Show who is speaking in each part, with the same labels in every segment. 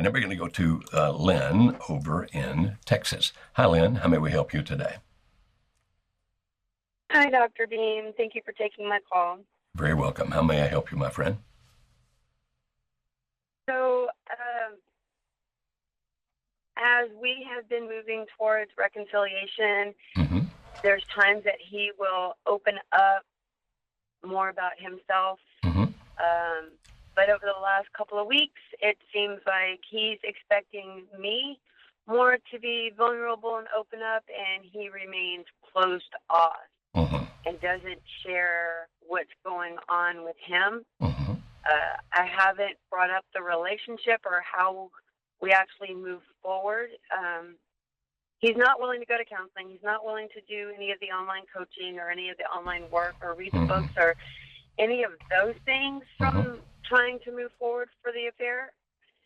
Speaker 1: And then we're going to go to Lynn over in Texas. Hi, Lynn. How may we help you today?
Speaker 2: Hi, Dr. Beam. Thank you for taking my call.
Speaker 1: Very welcome. How may I help you, my friend?
Speaker 2: So, as we have been moving towards reconciliation,
Speaker 1: Mm-hmm.
Speaker 2: there's times that he will open up more about himself.
Speaker 1: Mm-hmm.
Speaker 2: But over the last couple of weeks, it seems like he's expecting me more to be vulnerable and open up, and he remains closed off
Speaker 1: Mm-hmm.
Speaker 2: and doesn't share what's going on with him.
Speaker 1: Mm-hmm.
Speaker 2: I haven't brought up the relationship or how we actually move forward. He's not willing to go to counseling. He's not willing to do any of the online coaching or any of the online work or read the
Speaker 1: Mm-hmm.
Speaker 2: books or any of those things from
Speaker 1: Mm-hmm.
Speaker 2: trying to move forward for the affair.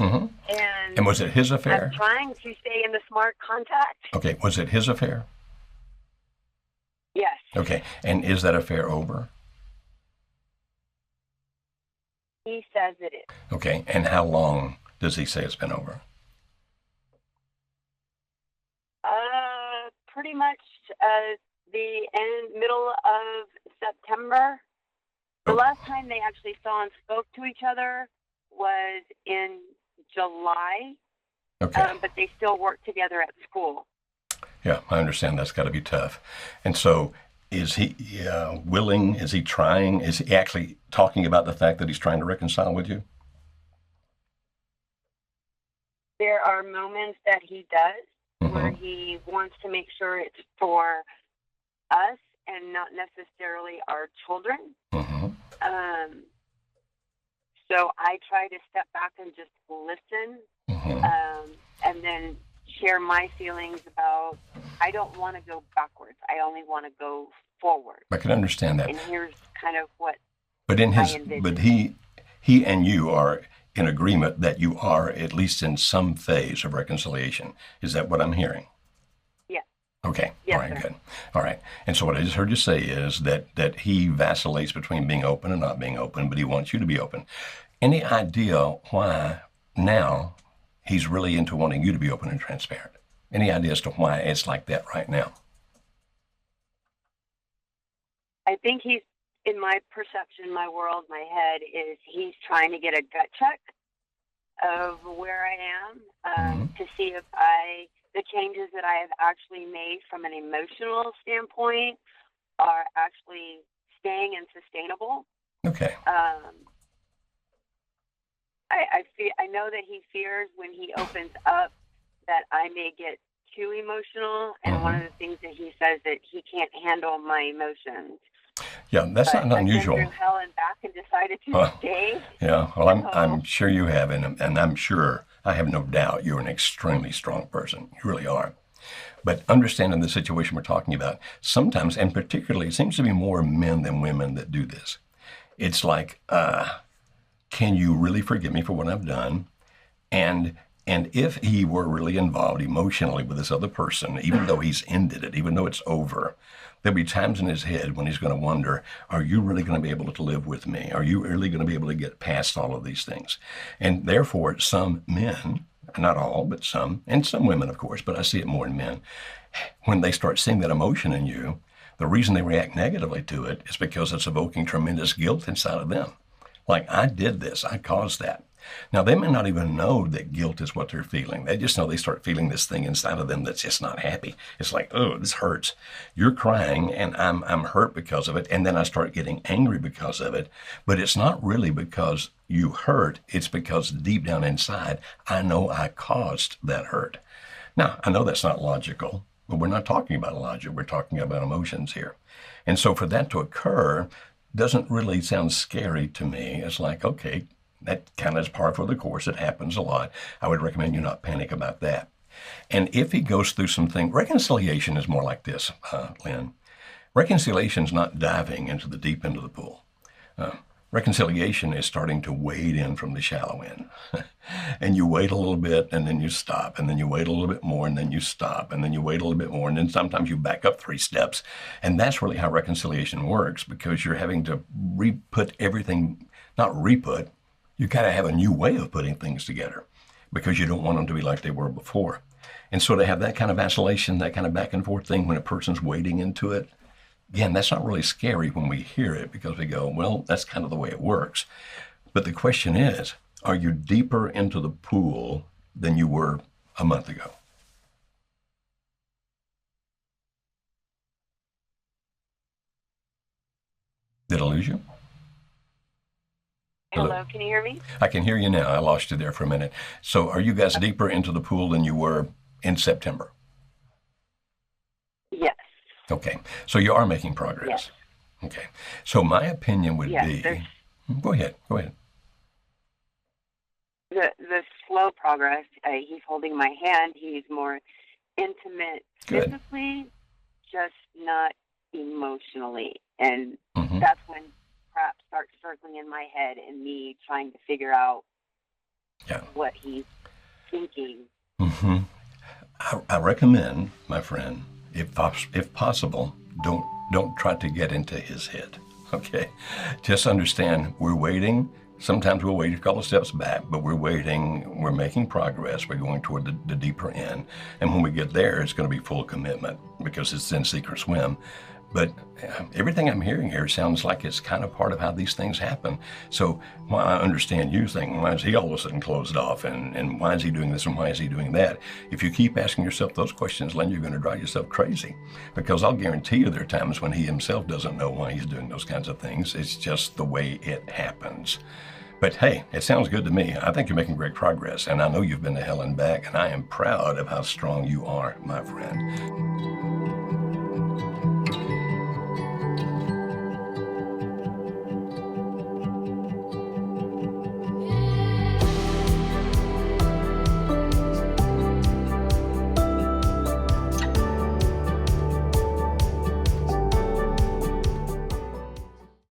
Speaker 1: Mm-hmm.
Speaker 2: And
Speaker 1: And was it his
Speaker 2: I'm
Speaker 1: affair?
Speaker 2: trying to stay in the smart contact.
Speaker 1: Okay. Was it his affair?
Speaker 2: Yes.
Speaker 1: Okay. And is that affair over?
Speaker 2: He says it is.
Speaker 1: Okay. And how long does he say it's been over?
Speaker 2: Pretty much the middle of September. The
Speaker 1: Oh.
Speaker 2: last time they actually saw and spoke to each other was in July,
Speaker 1: Okay.
Speaker 2: but they still work together at school.
Speaker 1: Yeah, I understand that's got to be tough. And so is he willing? Is he trying? Is he actually talking about the fact that he's trying to reconcile with you?
Speaker 2: There are moments that he does where
Speaker 1: Mm-hmm.
Speaker 2: he wants to make sure it's for us and not necessarily our children.
Speaker 1: Mm-hmm.
Speaker 2: So I try to step back and just listen,
Speaker 1: Mm-hmm.
Speaker 2: and then share my feelings about I don't want to go backwards. I only want to go forward.
Speaker 1: I can understand that.
Speaker 2: And here's kind of what
Speaker 1: But in
Speaker 2: I
Speaker 1: his,
Speaker 2: envision.
Speaker 1: but he and you are in agreement that you are at least in some phase of reconciliation. Is that what I'm hearing?
Speaker 2: Yes.
Speaker 1: Okay.
Speaker 2: Yes,
Speaker 1: All right.
Speaker 2: sir.
Speaker 1: Good. All right. And so what I just heard you say is that he vacillates between being open and not being open, but he wants you to be open. Any idea why now he's really into wanting you to be open and transparent? Any idea as to why it's like that right now?
Speaker 2: I think he's, in my perception, my world, my head, is he's trying to get a gut check of where I am, to see if the changes that I have actually made from an emotional standpoint are actually staying and sustainable.
Speaker 1: Okay.
Speaker 2: I know that he fears when he opens up that I may get too emotional, and one of the things that he says that he can't handle my emotions.
Speaker 1: Yeah, that's
Speaker 2: But
Speaker 1: not
Speaker 2: I've
Speaker 1: unusual.
Speaker 2: been through hell and back and decided to
Speaker 1: Huh.
Speaker 2: stay.
Speaker 1: Yeah, well, I'm
Speaker 2: So,
Speaker 1: sure you have, and I'm sure, I have no doubt you're an extremely strong person. You really are. But understanding the situation we're talking about, sometimes, and particularly, it seems to be more men than women that do this. It's like, can you really forgive me for what I've done? And if he were really involved emotionally with this other person, even though he's ended it, even though it's over, there'll be times in his head when he's going to wonder, are you really going to be able to live with me? Are you really going to be able to get past all of these things? And therefore, some men, not all, but some, and some women, of course, but I see it more in men, when they start seeing that emotion in you, the reason they react negatively to it is because it's evoking tremendous guilt inside of them. Like, I did this, I caused that. Now, they may not even know that guilt is what they're feeling. They just know they start feeling this thing inside of them that's just not happy. It's like, oh, this hurts. You're crying, and I'm hurt because of it, and then I start getting angry because of it. But it's not really because you hurt. It's because deep down inside, I know I caused that hurt. Now, I know that's not logical, but we're not talking about logic. We're talking about emotions here. And so for that to occur doesn't really sound scary to me. It's like, okay, that kind of is par for the course. It happens a lot. I would recommend you not panic about that. And if he goes through something, reconciliation is more like this, Lynn. Reconciliation is not diving into the deep end of the pool. Reconciliation is starting to wade in from the shallow end. And you wait a little bit, and then you stop, and then you wait a little bit more, and then you stop, and then you wait a little bit more, and then sometimes you back up 3 steps. And that's really how reconciliation works, because you're having to re-put everything, not re-put, you got to have a new way of putting things together. because you don't want them to be like they were before. And so to have that kind of vacillation, that kind of back and forth thing when a person's wading into it, again, that's not really scary when we hear it because we go, well, that's kind of the way it works. But the question is, are you deeper into the pool than you were a month ago? Did I lose you? Hello?
Speaker 2: Hello, can you hear me?
Speaker 1: I can hear you now. I lost you there for a minute. So are you guys deeper into the pool than you were in September?
Speaker 2: Yes.
Speaker 1: Okay. So you are making progress.
Speaker 2: Yes.
Speaker 1: Okay. So my opinion would
Speaker 2: Yes.
Speaker 1: be, go ahead. Go ahead.
Speaker 2: The slow progress. He's holding my hand. He's more intimate
Speaker 1: Good.
Speaker 2: physically, just not emotionally. And
Speaker 1: Hmm.
Speaker 2: that's when crap starts circling in my head and me trying to figure out
Speaker 1: Yeah.
Speaker 2: what he's thinking.
Speaker 1: Hmm. I recommend, my friend, if possible, don't try to get into his head. Okay, just understand we're waiting. Sometimes we'll wait a couple of steps back, but we're waiting. We're making progress. We're going toward the deeper end, and when we get there, it's going to be full commitment because it's in Secret Swim. But everything I'm hearing here sounds like it's kind of part of how these things happen. So while I understand you thinking, why is he all of a sudden closed off? And why is he doing this and why is he doing that? If you keep asking yourself those questions, Len, you're going to drive yourself crazy. Because I'll guarantee you there are times when he himself doesn't know why he's doing those kinds of things. It's just the way it happens. But hey, it sounds good to me. I think you're making great progress. And I know you've been to hell and back. And I am proud of how strong you are, my friend.